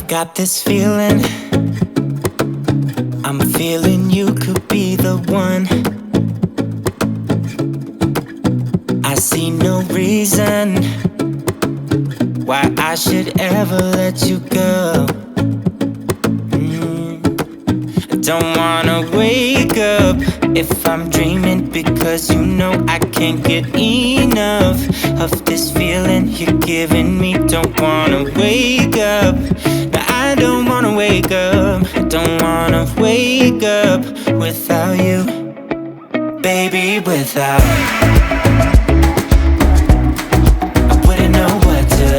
Got this feeling, I'm feeling you could be the one. I see no reason why I should ever let you go. I don't wanna wake up if I'm dreaming, because you know I can't get enough of this feeling you're giving me. Don't wanna wake up. I don't wanna wake up, don't wanna wake up without you, baby, without. I wouldn't know what to,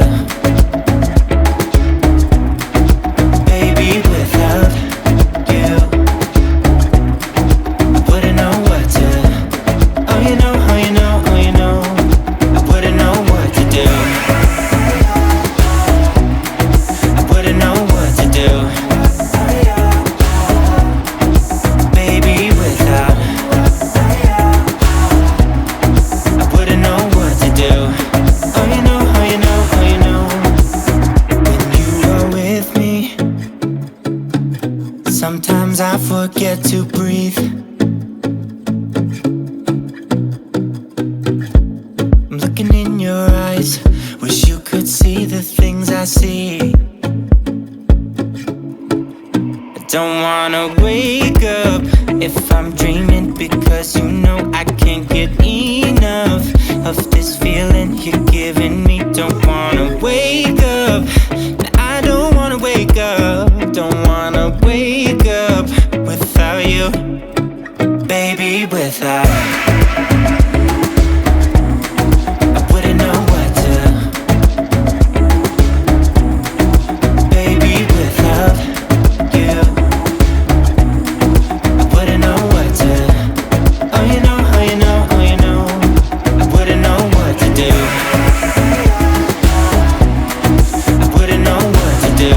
baby, without you. I wouldn't know what to, oh you know, oh you know, oh you know, I wouldn't know what to do. Sometimes I forget to breathe. I'm looking in your eyes, wish you could see the things I see. I don't wanna wake up if I'm dreaming, because you know I can't get enough of this feeling you're giving me. Don't wanna wake up, I don't wanna wake up, don't wanna wake up without you, baby, without. I wouldn't know what to, baby, without you. I wouldn't know what to, oh you know, oh you know, oh you know, I wouldn't know what to do. I wouldn't know what to do.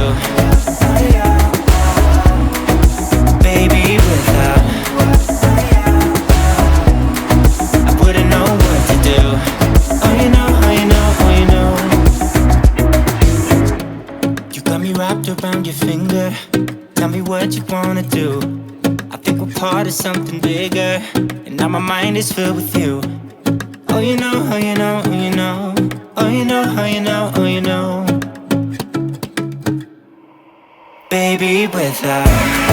Around your finger, tell me what you wanna do. I think we're part of something bigger, and now my mind is filled with you. Oh you know, oh you know, oh you know, oh you know, oh you know, oh you know, baby, without.